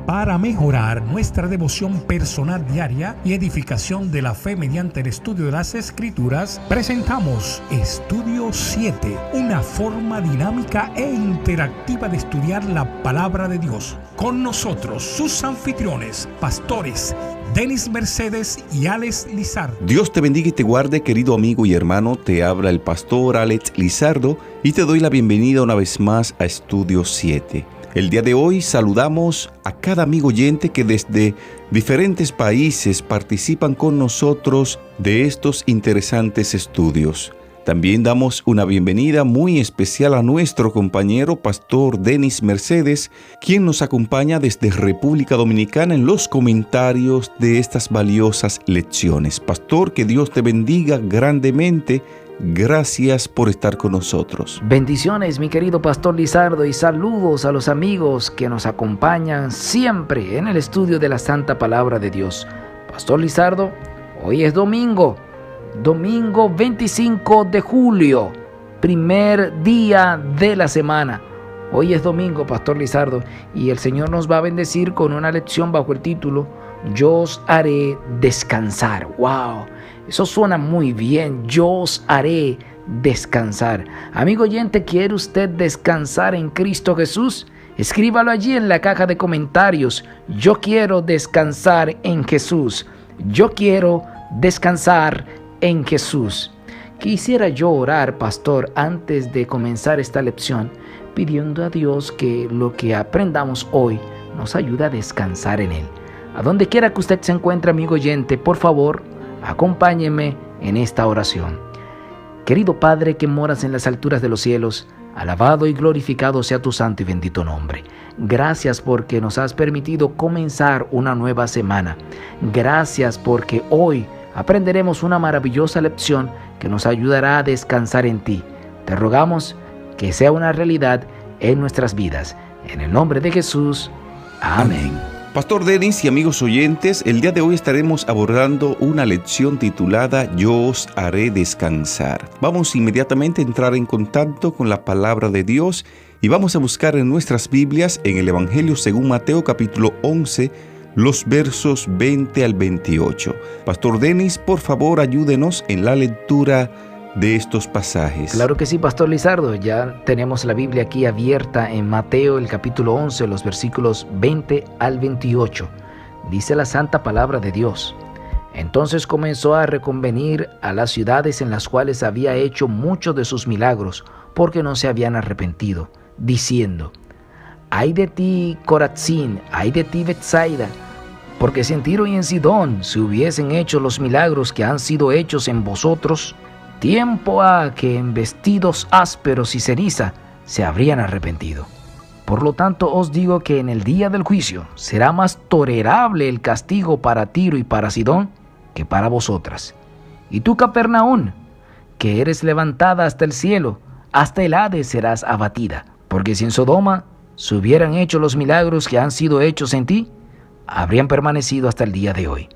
Para mejorar nuestra devoción personal diaria y edificación de la fe mediante el estudio de las Escrituras, presentamos Estudio 7, una forma dinámica e interactiva de estudiar la Palabra de Dios. Con nosotros, sus anfitriones, pastores Denis Mercedes y Alex Lizardo. Dios te bendiga y te guarde, querido amigo y hermano. Te habla el pastor Alex Lizardo y te doy la bienvenida una vez más a Estudio 7. El día de hoy saludamos a cada amigo oyente que desde diferentes países participan con nosotros de estos interesantes estudios. También damos una bienvenida muy especial a nuestro compañero pastor Denis Mercedes, quien nos acompaña desde República Dominicana en los comentarios de estas valiosas lecciones. Pastor, que Dios te bendiga grandemente. Gracias por estar con nosotros. Bendiciones, mi querido pastor Lizardo, y saludos a los amigos que nos acompañan siempre en el estudio de la Santa Palabra de Dios. Pastor Lizardo, hoy es domingo 25 de julio, primer día de la semana. Hoy es domingo, pastor Lizardo, y el Señor nos va a bendecir con una lección bajo el título Yo os haré descansar. ¡Wow! Eso suena muy bien. Yo os haré descansar. Amigo oyente, ¿quiere usted descansar en Cristo Jesús? Escríbalo allí en la caja de comentarios. Yo quiero descansar en Jesús. Yo quiero descansar en Jesús. Quisiera yo orar, pastor, antes de comenzar esta lección, pidiendo a Dios que lo que aprendamos hoy nos ayude a descansar en Él. A donde quiera que usted se encuentre, amigo oyente, por favor, acompáñeme en esta oración. Querido Padre que moras en las alturas de los cielos, alabado y glorificado sea tu santo y bendito nombre. Gracias porque nos has permitido comenzar una nueva semana. Gracias porque hoy aprenderemos una maravillosa lección que nos ayudará a descansar en ti. Te rogamos que sea una realidad en nuestras vidas. En el nombre de Jesús. Amén. Pastor Denis y amigos oyentes, el día de hoy estaremos abordando una lección titulada Yo os haré descansar. Vamos inmediatamente a entrar en contacto con la palabra de Dios y vamos a buscar en nuestras Biblias en el Evangelio según Mateo capítulo 11, los versos 20 al 28. Pastor Denis, por favor, ayúdenos en la lectura de estos pasajes. Claro que sí, pastor Lizardo. Ya tenemos la Biblia aquí abierta en Mateo, el capítulo 11, los versículos 20 al 28. Dice la santa palabra de Dios. Entonces comenzó a reconvenir a las ciudades en las cuales había hecho muchos de sus milagros, porque no se habían arrepentido, diciendo: Ay de ti, Corazín, ay de ti, Betsaida, porque si en Tiro y en Sidón se hubiesen hecho los milagros que han sido hechos en vosotros, tiempo ha que en vestidos ásperos y ceniza se habrían arrepentido. Por lo tanto os digo que en el día del juicio será más tolerable el castigo para Tiro y para Sidón que para vosotras. Y tú, Capernaum, que eres levantada hasta el cielo, hasta el Hades serás abatida. Porque si en Sodoma se hubieran hecho los milagros que han sido hechos en ti, habrían permanecido hasta el día de hoy.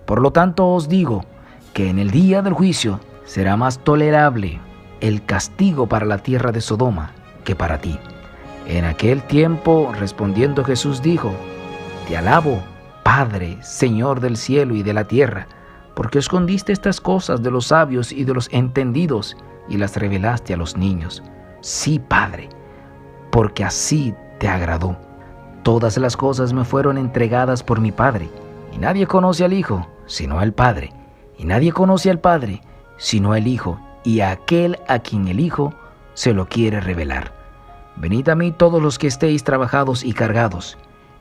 Por lo tanto os digo que en el día del juicio será más tolerable el castigo para la tierra de Sodoma que para ti. En aquel tiempo, respondiendo Jesús dijo: Te alabo, Padre, Señor del cielo y de la tierra, porque escondiste estas cosas de los sabios y de los entendidos y las revelaste a los niños. Sí, Padre, porque así te agradó. Todas las cosas me fueron entregadas por mi Padre, y nadie conoce al Hijo sino al Padre, y nadie conoce al Padre sino el Hijo, y a aquel a quien el Hijo se lo quiere revelar. Venid a mí todos los que estéis trabajados y cargados,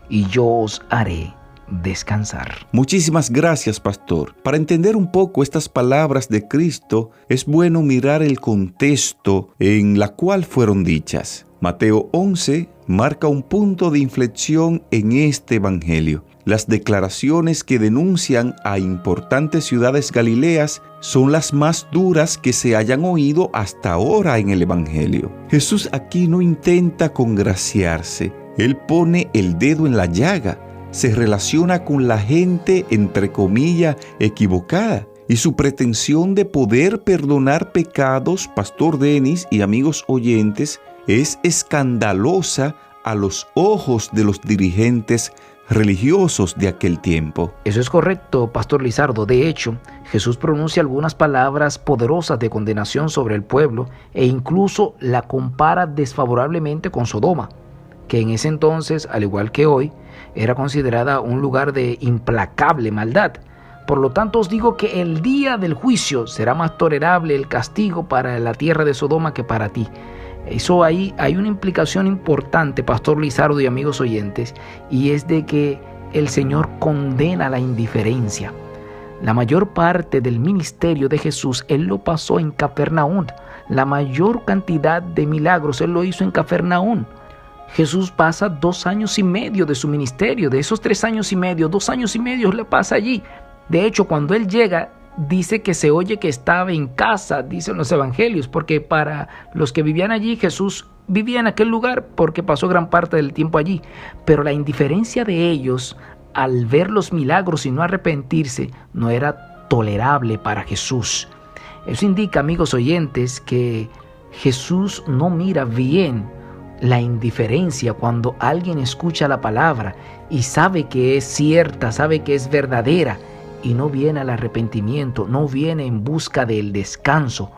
y yo os haré descansar. Muchísimas gracias, pastor. Para entender un poco estas palabras de Cristo, es bueno mirar el contexto en la cual fueron dichas. Mateo 11 marca un punto de inflexión en este evangelio. Las declaraciones que denuncian a importantes ciudades galileas son las más duras que se hayan oído hasta ahora en el evangelio. Jesús aquí no intenta congraciarse. Él pone el dedo en la llaga. Se relaciona con la gente, entre comillas, equivocada. Y su pretensión de poder perdonar pecados, pastor Denis y amigos oyentes, es escandalosa a los ojos de los dirigentes religiosos de aquel tiempo. Eso es correcto, Pastor Lizardo. De hecho, Jesús pronuncia algunas palabras poderosas de condenación sobre el pueblo e incluso la compara desfavorablemente con Sodoma, que en ese entonces, al igual que hoy, era considerada un lugar de implacable maldad. Por lo tanto, os digo que el día del juicio será más tolerable el castigo para la tierra de Sodoma que para ti. Eso ahí hay una implicación importante, Pastor Lizardo y amigos oyentes, y es de que el Señor condena la indiferencia. La mayor parte del ministerio de Jesús, Él lo pasó en Capernaum. La mayor cantidad de milagros Él lo hizo en Capernaum. Jesús pasa 2 años y medio de su ministerio. De esos 3 años y medio, 2 años y medio le pasa allí. De hecho, cuando Él llega, dice que se oye que estaba en casa, dicen los evangelios, porque para los que vivían allí, Jesús vivía en aquel lugar porque pasó gran parte del tiempo allí. Pero la indiferencia de ellos al ver los milagros y no arrepentirse no era tolerable para Jesús. Eso indica, amigos oyentes, que Jesús no mira bien la indiferencia cuando alguien escucha la palabra y sabe que es cierta, sabe que es verdadera, y no viene al arrepentimiento, no viene en busca del descanso.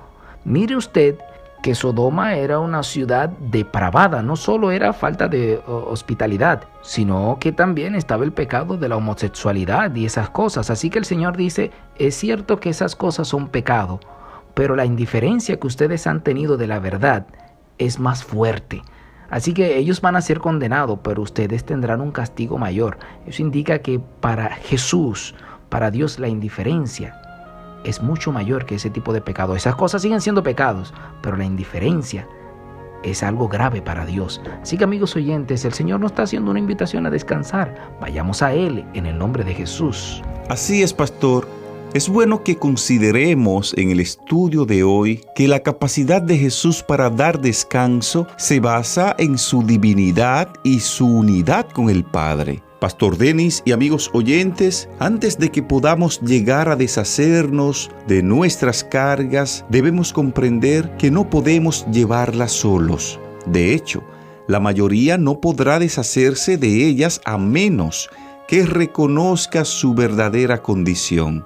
Mire usted que Sodoma era una ciudad depravada. No solo era falta de hospitalidad, sino que también estaba el pecado de la homosexualidad y esas cosas. Así que el Señor dice, es cierto que esas cosas son pecado, pero la indiferencia que ustedes han tenido de la verdad es más fuerte. Así que ellos van a ser condenados, pero ustedes tendrán un castigo mayor. Eso indica que para Jesús, para Dios, la indiferencia es mucho mayor que ese tipo de pecado. Esas cosas siguen siendo pecados, pero la indiferencia es algo grave para Dios. Así que, amigos oyentes, el Señor nos está haciendo una invitación a descansar. Vayamos a Él en el nombre de Jesús. Así es, pastor. Es bueno que consideremos en el estudio de hoy que la capacidad de Jesús para dar descanso se basa en su divinidad y su unidad con el Padre. Pastor Denis y amigos oyentes, antes de que podamos llegar a deshacernos de nuestras cargas, debemos comprender que no podemos llevarlas solos. De hecho, la mayoría no podrá deshacerse de ellas a menos que reconozca su verdadera condición.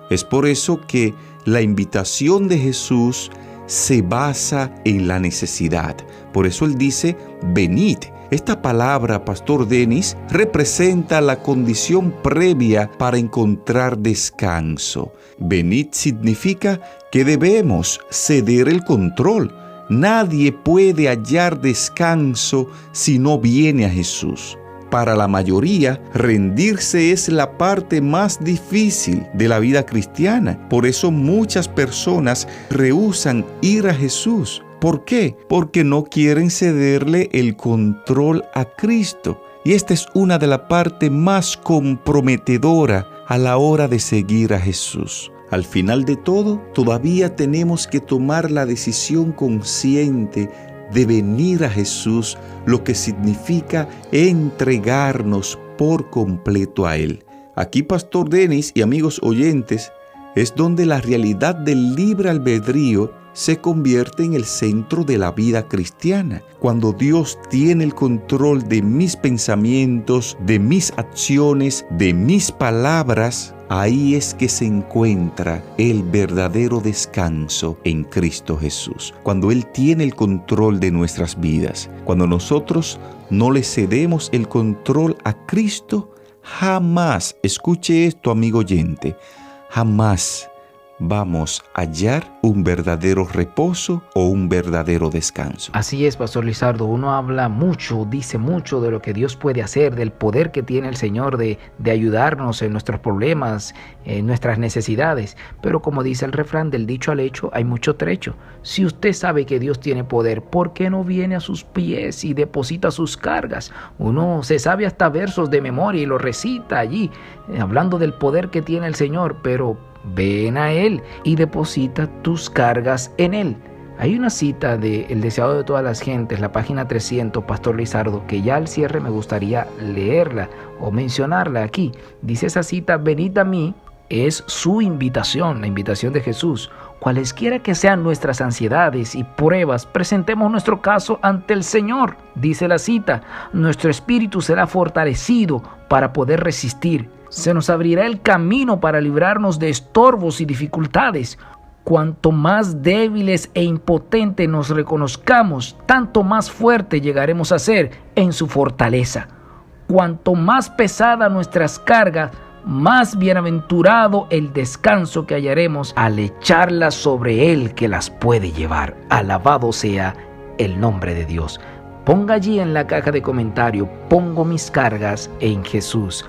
Es por eso que la invitación de Jesús se basa en la necesidad. Por eso Él dice, venid. Esta palabra, Pastor Denis, representa la condición previa para encontrar descanso. Venid significa que debemos ceder el control. Nadie puede hallar descanso si no viene a Jesús. Para la mayoría, rendirse es la parte más difícil de la vida cristiana. Por eso muchas personas rehúsan ir a Jesús. ¿Por qué? Porque no quieren cederle el control a Cristo. Y esta es una de las partes más comprometedora a la hora de seguir a Jesús. Al final de todo, todavía tenemos que tomar la decisión consciente de venir a Jesús, lo que significa entregarnos por completo a Él. Aquí, Pastor Denis y amigos oyentes, es donde la realidad del libre albedrío se convierte en el centro de la vida cristiana. Cuando Dios tiene el control de mis pensamientos, de mis acciones, de mis palabras, ahí es que se encuentra el verdadero descanso en Cristo Jesús. Cuando Él tiene el control de nuestras vidas, cuando nosotros no le cedemos el control a Cristo, jamás, escuche esto, amigo oyente, jamás vamos a hallar un verdadero reposo o un verdadero descanso. Así es, Pastor Lizardo. Uno habla mucho, dice mucho de lo que Dios puede hacer, del poder que tiene el Señor de ayudarnos en nuestros problemas, en nuestras necesidades. Pero como dice el refrán, del dicho al hecho hay mucho trecho. Si usted sabe que Dios tiene poder, ¿por qué no viene a sus pies y deposita sus cargas? Uno se sabe hasta versos de memoria y lo recita allí, hablando del poder que tiene el Señor, pero ven a Él y deposita tus cargas en Él. Hay una cita de El deseado de todas las gentes, la página 300, Pastor Lizardo, que ya al cierre me gustaría leerla o mencionarla aquí. Dice esa cita, venid a mí, es su invitación, la invitación de Jesús. Cualesquiera que sean nuestras ansiedades y pruebas, presentemos nuestro caso ante el Señor. Dice la cita, nuestro espíritu será fortalecido para poder resistir. Se nos abrirá el camino para librarnos de estorbos y dificultades. Cuanto más débiles e impotentes nos reconozcamos, tanto más fuerte llegaremos a ser en su fortaleza. Cuanto más pesada nuestras cargas, más bienaventurado el descanso que hallaremos al echarlas sobre Él que las puede llevar. Alabado sea el nombre de Dios. Ponga allí en la caja de comentario, pongo mis cargas en Jesús.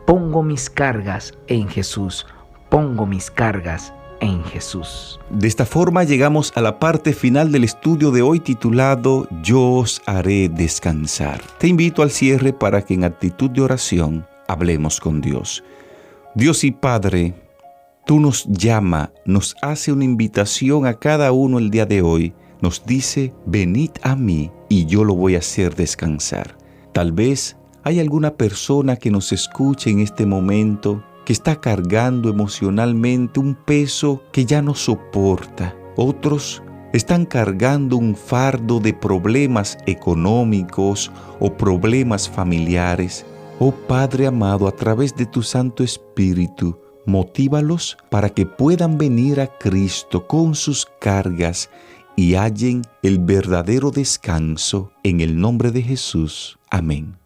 Pongo mis cargas en Jesús. Pongo mis cargas en Jesús. De esta forma llegamos a la parte final del estudio de hoy titulado Yo os haré descansar. Te invito al cierre para que en actitud de oración hablemos con Dios. Dios y Padre, tú nos llama, nos hace una invitación a cada uno el día de hoy. Nos dice, venid a mí y yo lo voy a hacer descansar. Tal vez hay alguna persona que nos escuche en este momento que está cargando emocionalmente un peso que ya no soporta. Otros están cargando un fardo de problemas económicos o problemas familiares. Oh Padre amado, a través de tu Santo Espíritu, motívalos para que puedan venir a Cristo con sus cargas y hallen el verdadero descanso en el nombre de Jesús. Amén.